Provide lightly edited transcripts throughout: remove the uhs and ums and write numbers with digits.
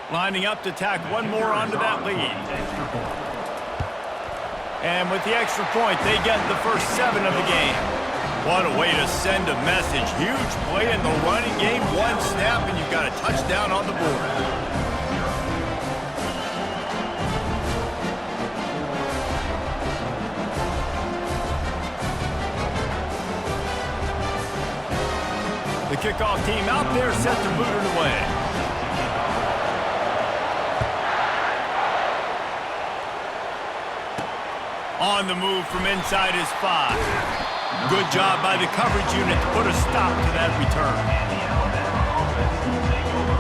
Lining up to tack one more onto that lead. And with the extra point, they get the first 7 of the game. What a way to send a message. Huge play in the running game. One snap, and you've got a touchdown on the board. The kickoff team out there set to boot it away. On the move from inside his 5. Good job by the coverage unit to put a stop to that return.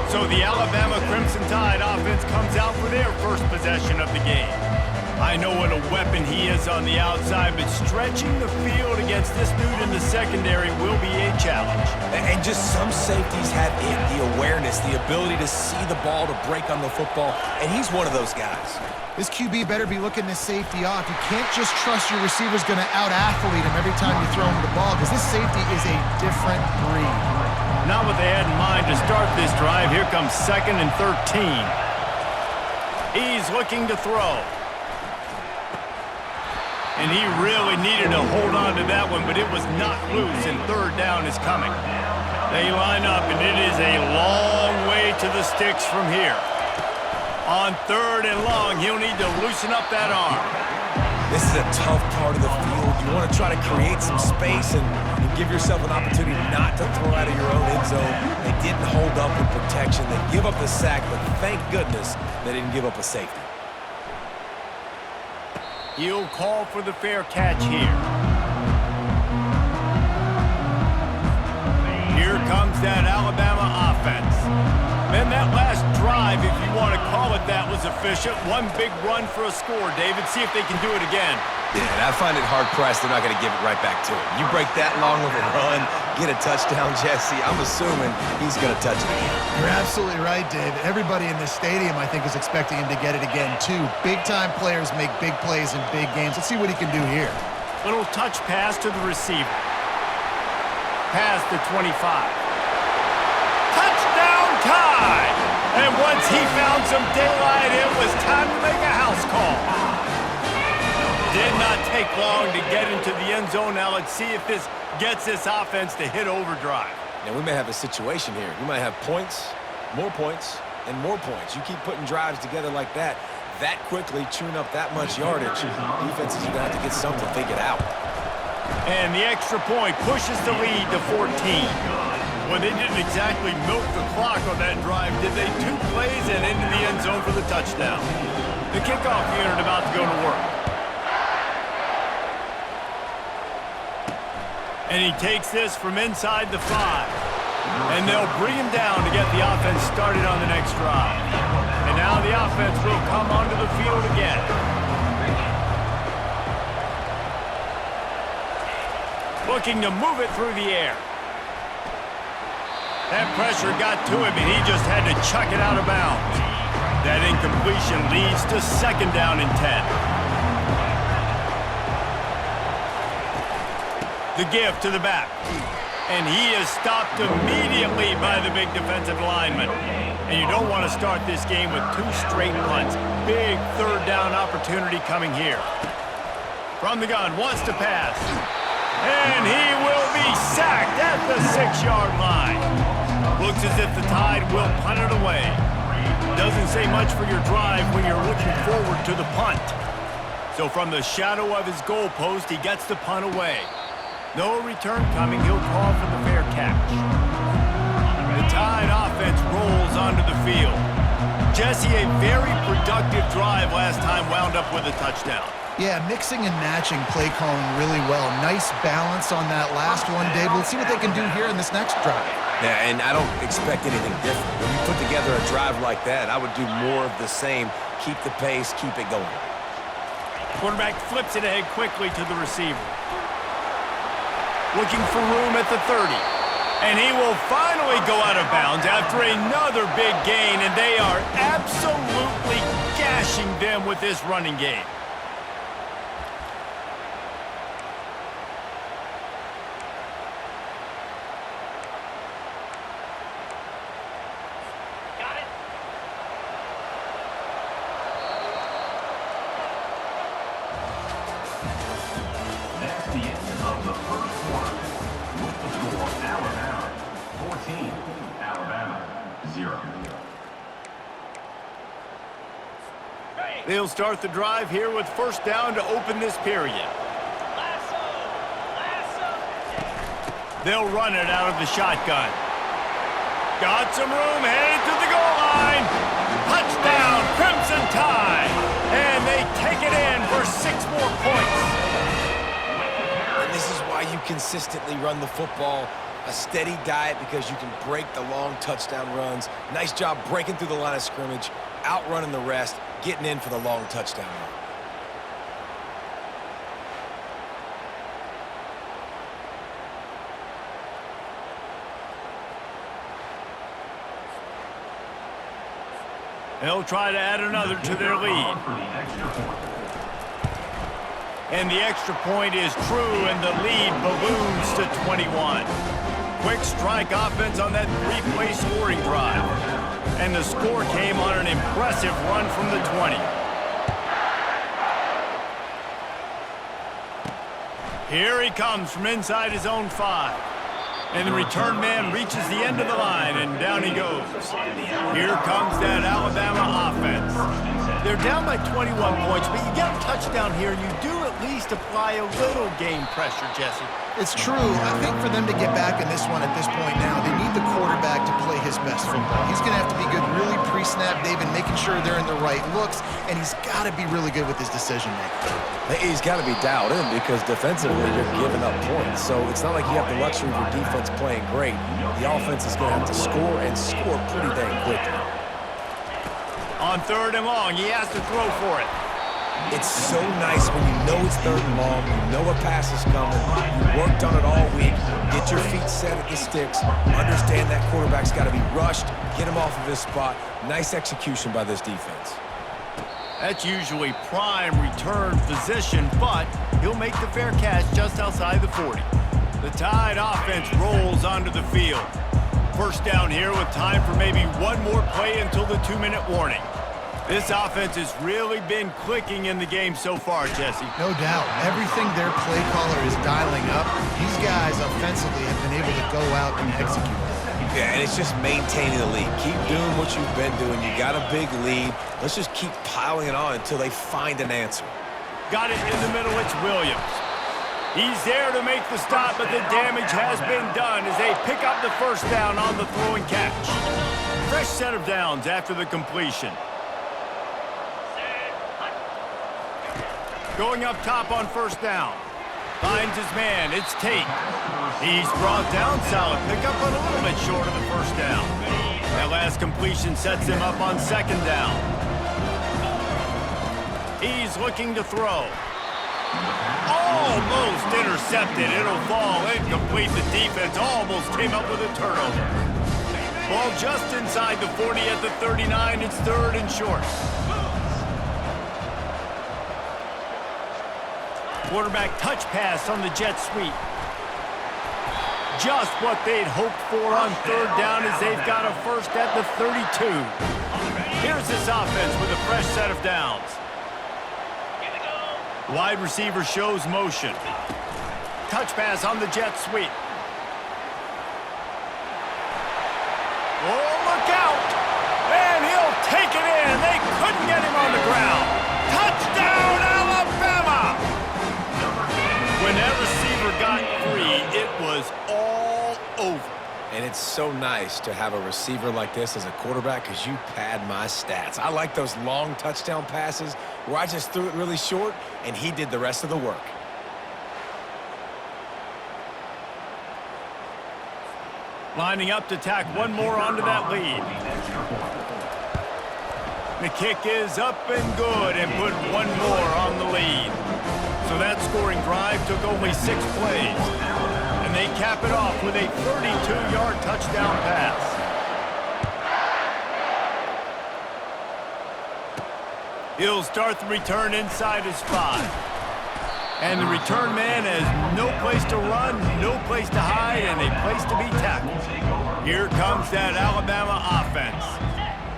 So the Alabama Crimson Tide offense comes out for their first possession of the game. I know what a weapon he is on the outside, but stretching the field against this dude in the secondary will be a challenge. And just some safeties have it, the awareness, the ability to see the ball to break on the football, and he's one of those guys. This QB better be looking this safety off. You can't just trust your receiver's going to out-athlete him every time you throw him the ball, because this safety is a different breed. Not what they had in mind to start this drive. Here comes 2nd and 13. He's looking to throw. And he really needed to hold on to that one, but it was not loose, and 3rd down is coming. They line up, and it is a long way to the sticks from here. On 3rd and long, he'll need to loosen up that arm. This is a tough part of the field. You want to try to create some space and give yourself an opportunity not to throw out of your own end zone. They didn't hold up with protection. They give up the sack, but thank goodness they didn't give up a safety. He'll call for the fair catch here. Here comes that Alabama offense. Man, that last drive, if you want to call it that, was efficient. One big run for a score, David. See if they can do it again. Yeah, I find it hard-pressed they're not going to give it right back to him. You break that long of a run, get a touchdown, Jesse, I'm assuming he's going to touch it again. You're absolutely right, David. Everybody in this stadium, I think, is expecting him to get it again, too. Big-time players make big plays in big games. Let's see what he can do here. Little touch pass to the receiver. Pass to 25. Touchdown time! And once he found some daylight, it was time to make a house call. Did not take long to get into the end zone. Now let's see if this gets this offense to hit overdrive. Now we may have a situation here. You might have points, and more points. You keep putting drives together like that quickly, chewing up that much yardage, defenses are going to have to get something figured out. And the extra point pushes the lead to 14. Well, they didn't exactly milk the clock on that drive, did they? 2 plays and into the end zone for the touchdown. The kickoff unit about to go to work. And he takes this from inside the 5. And they'll bring him down to get the offense started on the next drive. And now the offense will come onto the field again. Looking to move it through the air. That pressure got to him, and he just had to chuck it out of bounds. That incompletion leads to 2nd down and 10. The give to the back. And he is stopped immediately by the big defensive lineman. And you don't want to start this game with 2 straight punts. Big 3rd down opportunity coming here. From the gun, wants to pass. And he will be sacked at the 6-yard line. Looks as if the Tide will punt it away. Doesn't say much for your drive when you're looking forward to the punt. So from the shadow of his goalpost, he gets the punt away. No return coming. He'll call for the fair catch. The Tide offense rolls onto the field. Jesse, a very productive drive last time wound up with a touchdown. Yeah, mixing and matching play calling really well. Nice balance on that last one, Dave. Let's see what they can do here in this next drive. Yeah, and I don't expect anything different. When you put together a drive like that, I would do more of the same. Keep the pace, keep it going. Quarterback flips it ahead quickly to the receiver. Looking for room at the 30. And he will finally go out of bounds after another big gain, and they are absolutely gashing them with this running game. They'll start the drive here with first down to open this period. They'll run it out of the shotgun. Got some room, headed to the goal line. Touchdown, Crimson Tide. And they take it in for 6 more points. And this is why you consistently run the football. A steady diet because you can break the long touchdown runs. Nice job breaking through the line of scrimmage, outrunning the rest, getting in for the long touchdown run. They'll try to add another to their lead. And the extra point is true, and the lead balloons to 21. Quick strike offense on that 3-play scoring drive. And the score came on an impressive run from the 20. Here he comes from inside his own 5. And the return man reaches the end of the line, and down he goes. Here comes that Alabama offense. They're down by 21 points, but you get a touchdown here, and you do at least apply a little game pressure, Jesse. It's true. I think for them to get back in this one at this point now, they need the quarterback to play his best football. He's going to have to be good really pre-snap, David, making sure they're in the right looks, and he's got to be really good with his decision-making. He's got to be dialed in because defensively you're giving up points. So it's not like you have the luxury of your defense playing great. The offense is going to have to score and score pretty dang quickly. On 3rd and long, he has to throw for it. It's so nice when you know it's 3rd and long, you know a pass is coming, you worked on it all week, get your feet set at the sticks, understand that quarterback's got to be rushed, get him off of his spot. Nice execution by this defense. That's usually prime return position, but he'll make the fair catch just outside the 40. The Tide offense rolls onto the field. First down here with time for maybe one more play until the 2-minute warning. This offense has really been clicking in the game so far, Jesse. No doubt. Everything their play caller is dialing up, these guys offensively have been able to go out and execute. Yeah, and it's just maintaining the lead. Keep doing what you've been doing. You got a big lead. Let's just keep piling it on until they find an answer. Got it in the middle. It's Williams. He's there to make the stop, but the damage has been done as they pick up the first down on the throw and catch. Fresh set of downs after the completion. Going up top on first down. Finds his man. It's Tate. He's brought down. Solid pickup, but a little bit short of the first down. That last completion sets him up on 2nd down. He's looking to throw. Almost intercepted. It'll fall incomplete. The defense almost came up with a turnover. Ball just inside the 40 at the 39. It's 3rd and short. Quarterback touch pass on the jet sweep. Just what they'd hoped for on 3rd down as they've got a first at the 32. Here's this offense with a fresh set of downs. Wide receiver shows motion. Touch pass on the jet sweep. Oh, look out! And he'll take it in. They couldn't get him on the ground. Touchdown, Alabama! When that receiver got free, it was all over. And it's so nice to have a receiver like this as a quarterback because you pad my stats. I like those long touchdown passes where I just threw it really short and he did the rest of the work. Lining up to tack one more onto that lead. The kick is up and good and put one more on the lead. So that scoring drive took only 6 plays. And they cap it off with a 32-yard touchdown pass. He'll start the return inside his 5. And the return man has no place to run, no place to hide, and a place to be tackled. Here comes that Alabama offense.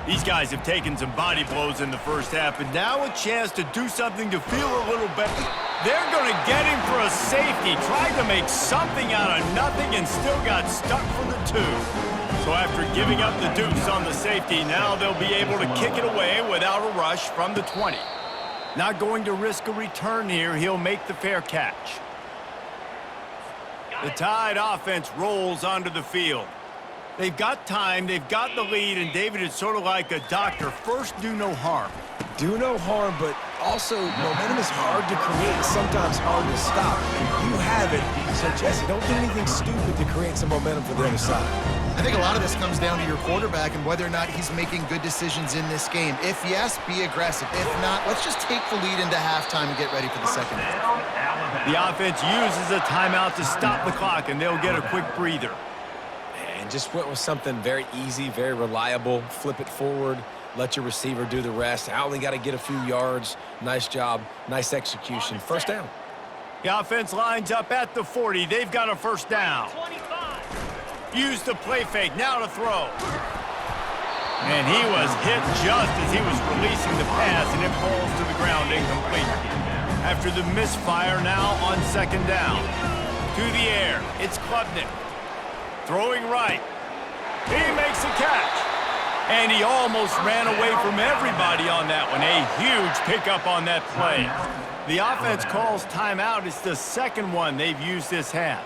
These guys have taken some body blows in the first half, but now a chance to do something to feel a little better. They're going to get him for a safety, tried to make something out of nothing and still got stuck for the 2. So after giving up the deuce on the safety, now they'll be able to kick it away without a rush from the 20. Not going to risk a return here. He'll make the fair catch. The Tide offense rolls onto the field. They've got time, they've got the lead, and David is sort of like a doctor. First, do no harm. Do no harm, but also momentum is hard to create, sometimes hard to stop. You have it, so Jesse, don't do anything stupid to create some momentum for the other side. I think a lot of this comes down to your quarterback and whether or not he's making good decisions in this game. If yes, be aggressive. If not, let's just take the lead into halftime and get ready for the second half. The offense uses a timeout to stop the clock, and they'll get a quick breather. And just went with something very easy, very reliable. Flip it forward, let your receiver do the rest. I only got to get a few yards. Nice job, nice execution. First down. The offense lines up at the 40. They've got a first down. Use the play fake, now to throw. And he was hit just as he was releasing the pass, and it falls to the ground incomplete. After the misfire, now on second down. To the air, it's Klubnik. Throwing right. He makes a catch. And he almost ran away from everybody on that one. A huge pickup on that play. The offense calls timeout. It's the second one they've used this half.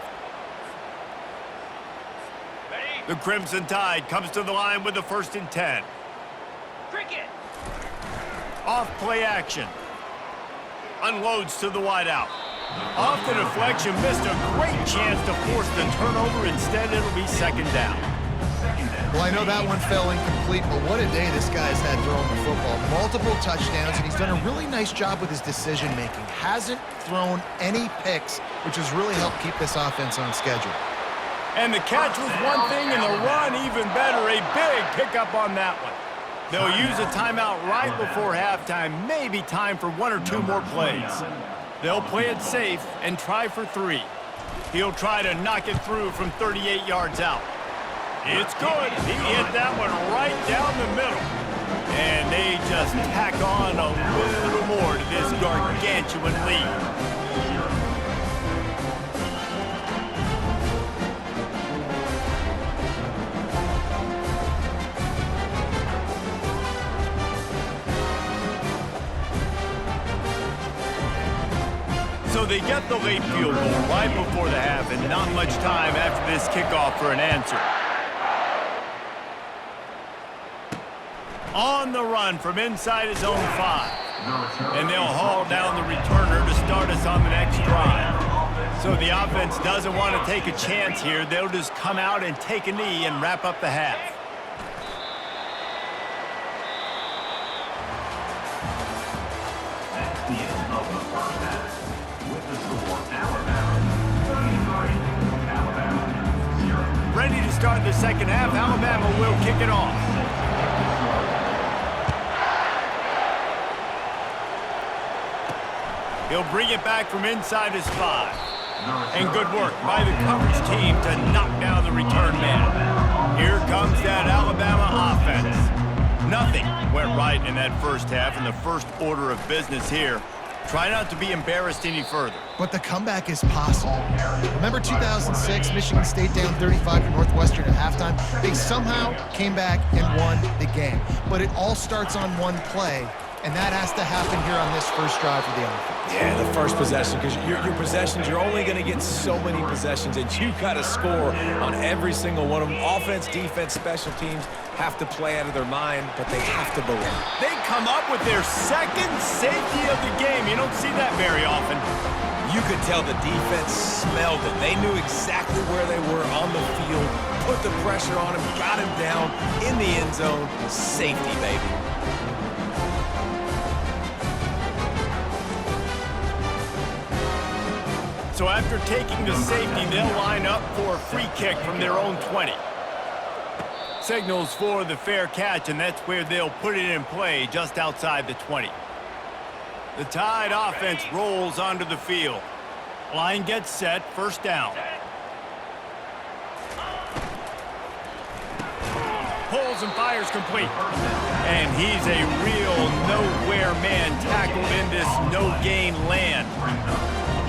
The Crimson Tide comes to the line with the 1st and 10. Cricket. Off play action. Unloads to the wideout. Off the deflection, missed a great chance to force the turnover. Instead, it'll be second down. Well, I know that one fell incomplete, but what a day this guy's had throwing the football. Multiple touchdowns, and he's done a really nice job with his decision-making. Hasn't thrown any picks, which has really helped keep this offense on schedule. And the catch was one thing, and the run even better. A big pickup on that one. They'll use a timeout right before halftime. Maybe time for 1 or 2 more plays. They'll play it safe and try for 3. He'll try to knock it through from 38 yards out. It's good. He hit that one right down the middle. And they just tack on a little more to this gargantuan lead. So they get the late field goal right before the half, and not much time after this kickoff for an answer. On the run from inside his own 5. And they'll haul down the returner to start us on the next drive. So the offense doesn't want to take a chance here. They'll just come out and take a knee and wrap up the half. Ready to start the second half. Alabama will kick it off. He'll bring it back from inside his 5. And good work by the coverage team to knock down the return man. Here comes that Alabama offense. Nothing went right in that first half, and the first order of business here. Try not to be embarrassed any further. But the comeback is possible. Remember 2006, Michigan State down 35 to Northwestern at halftime? They somehow came back and won the game. But it all starts on one play, and that has to happen here on this first drive for the offense. Yeah, the first possession, because your possessions, you're only going to get so many possessions, and you got to score on every single one of them. Offense, defense, special teams have to play out of their mind, but they have to believe. They come up with their second safety of the game. You don't see that very often. You could tell the defense smelled it. They knew exactly where they were on the field, put the pressure on him, got him down in the end zone. Safety, baby. So after taking the safety, they'll line up for a free kick from their own 20. Signals for the fair catch, and that's where they'll put it in play just outside the 20. The Tide offense rolls onto the field. Line gets set, first down. Pulls and fires complete. And he's a real nowhere man tackled in this no-gain land.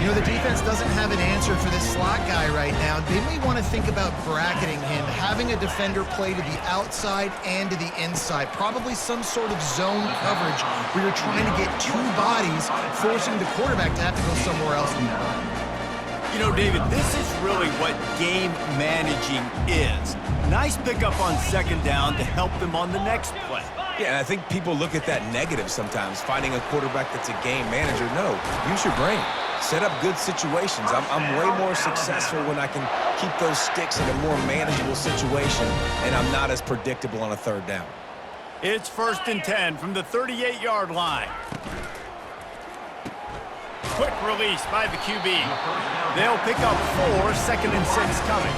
You know, the defense doesn't have an answer for this slot guy right now. They may want to think about bracketing him, having a defender play to the outside and to the inside. Probably some sort of zone coverage where you're trying to get two bodies, forcing the quarterback to have to go somewhere else. You know, David, this is really what game managing is. Nice pickup on second down to help them on the next play. Yeah, and I think people look at that negative sometimes, finding a quarterback that's a game manager. No, use your brain. Set up good situations. I'm way more successful when I can keep those sticks in a more manageable situation, and I'm not as predictable on a third down. It's 1st and 10 from the 38-yard line. Quick release by the QB. They'll pick up 4, 2nd and 6 coming.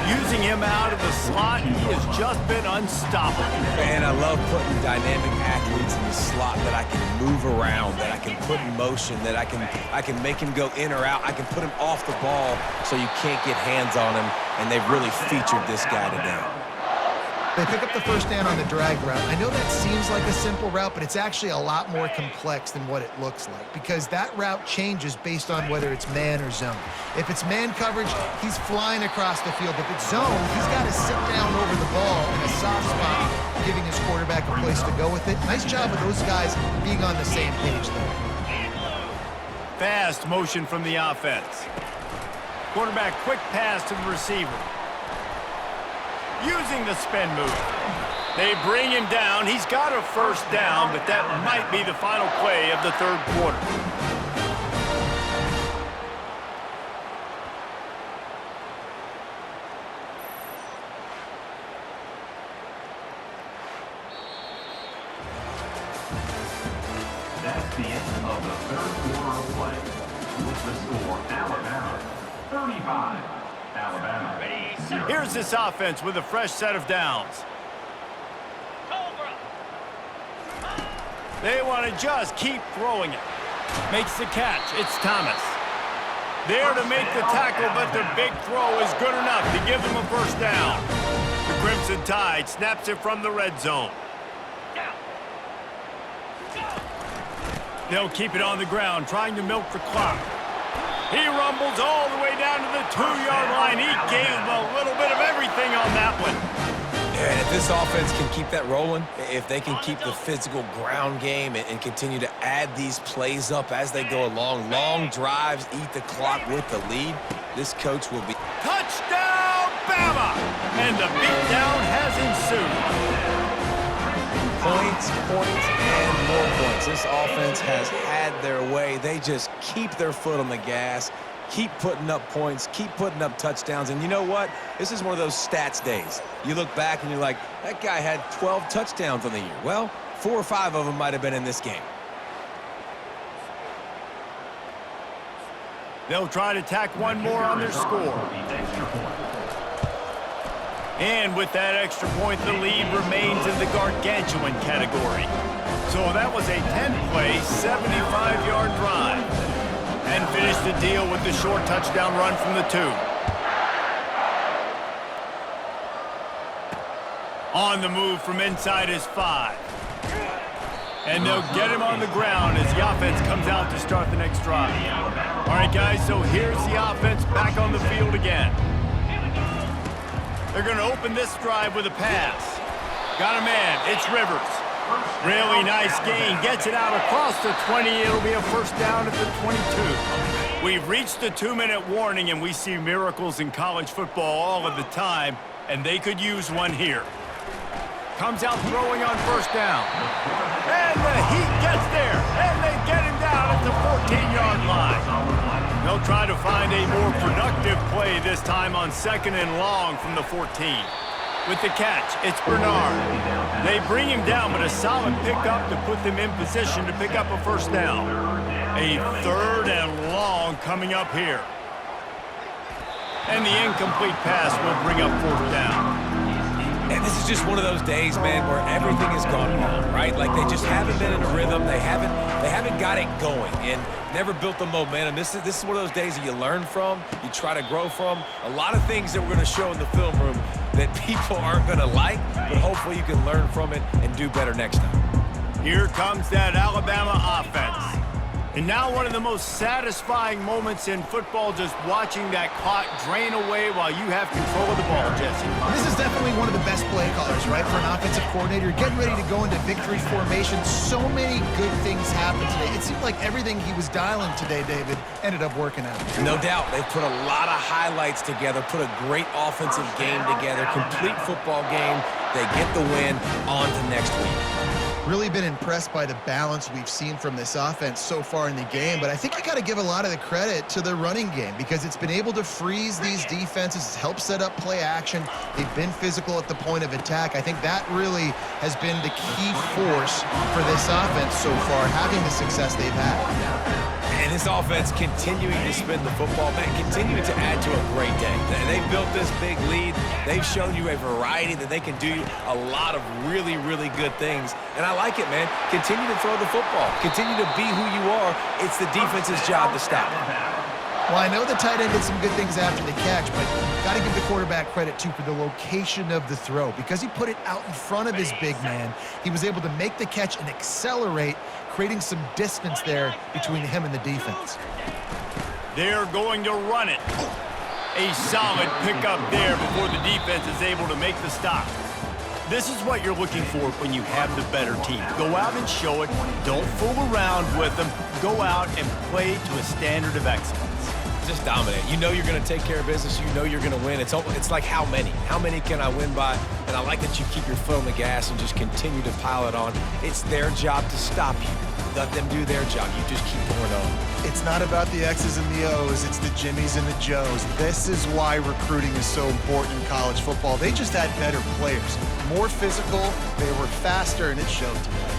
Using him out of the slot, he has just been unstoppable. And I love putting dynamic athletes in the slot that I can move around, that I can put in motion, that I can make him go in or out. I can put him off the ball so you can't get hands on him, and they've really featured this guy today. They pick up the first down on the drag route. I know that seems like a simple route, but it's actually a lot more complex than what it looks like because that route changes based on whether it's man or zone. If it's man coverage, he's flying across the field. If it's zone, he's got to sit down over the ball in a soft spot, giving his quarterback a place to go with it. Nice job of those guys being on the same page there. Fast motion from the offense. Quarterback quick pass to the receiver. Using the spin move. They bring him down. He's got a first down, but that might be the final play of the third quarter. That's the end of the third quarter of play. With the score, Alabama 35. Alabama. Here's this offense with a fresh set of downs. They want to just keep throwing it. Makes the catch. It's Thomas. There to make the tackle, but the big throw is good enough to give them a first down. The Crimson Tide snaps it from the red zone. They'll keep it on the ground, trying to milk the clock. He rumbles all the way down to the 2-yard line. He gave him a little bit of everything on that one. Yeah, and if this offense can keep that rolling, if they can keep the physical ground game and continue to add these plays up as they go along, long drives, eat the clock with the lead, this coach will be... Touchdown, Bama! And the beatdown has ensued. Points, and more points. This offense has had their way. They just keep their foot on the gas, keep putting up points, keep putting up touchdowns. And you know what? This is one of those stats days. You look back and you're like, that guy had 12 touchdowns on the year. Well, 4 or 5 of them might have been in this game. They'll try to tack one more on their score. And with that extra point, the lead remains in the gargantuan category. So that was a 10-play, 75-yard drive. And finished the deal with the short touchdown run from the 2. On the move from inside his 5. And they'll get him on the ground as the offense comes out to start the next drive. All right, guys, so here's the offense back on the field again. They're going to open this drive with a pass. Got a man. It's Rivers. Really nice gain. Gets it out across the 20. It'll be a first down at the 22. We've reached the 2-minute warning, and we see miracles in college football all of the time, and they could use one here. Comes out throwing on first down. And the Heat gets there, and they get him down at the 14-yard line. They'll try to find a more productive play this time on 2nd and long from the 14. With the catch, it's Bernard. They bring him down, but a solid pickup to put them in position to pick up a first down. A 3rd and long coming up here. And the incomplete pass will bring up 4th down. And this is just one of those days, man, where everything has gone wrong, right? Like they just haven't been in a rhythm. They haven't got it going and never built the momentum. This is one of those days that you learn from, you try to grow from. A lot of things that we're going to show in the film room that people aren't going to like, but hopefully you can learn from it and do better next time. Here comes that Alabama offense. And now one of the most satisfying moments in football, just watching that clock drain away while you have control of the ball, Jesse. This is definitely one of the best play callers, right, for an offensive coordinator. Getting ready to go into victory formation. So many good things happened today. It seemed like everything he was dialing today, David, ended up working out. No doubt. They've put a lot of highlights together, put a great offensive game together, complete football game. They get the win. On to next week. Really been impressed by the balance we've seen from this offense so far in the game, but I think you got to give a lot of the credit to the running game because it's been able to freeze these defenses, it's helped set up play action. They've been physical at the point of attack. I think that really has been the key force for this offense so far, having the success they've had. And this offense continuing to spin the football, man, continuing to add to a great day. They've built this big lead. They've shown you a variety that they can do a lot of really, really good things. And I like it, man. Continue to throw the football. Continue to be who you are. It's the defense's job to stop it. Well, I know the tight end did some good things after the catch, but got to give the quarterback credit, too, for the location of the throw. Because he put it out in front of his big man, he was able to make the catch and accelerate, creating some distance there between him and the defense. They're going to run it. A solid pickup there before the defense is able to make the stop. This is what you're looking for when you have the better team. Go out and show it. Don't fool around with them. Go out and play to a standard of excellence. Just dominate. You know you're going to take care of business. You know you're going to win. It's like how many? How many can I win by? And I like that you keep your foot on the gas and just continue to pile it on. It's their job to stop you. Let them do their job. You just keep going on. It's not about the X's and the O's. It's the Jimmies and the Joes. This is why recruiting is so important in college football. They just had better players. More physical, they were faster, and it showed today.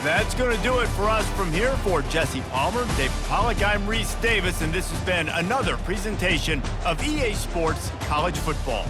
That's going to do it for us from here. For Jesse Palmer, David Pollack, I'm Reese Davis, and this has been another presentation of EA Sports College Football.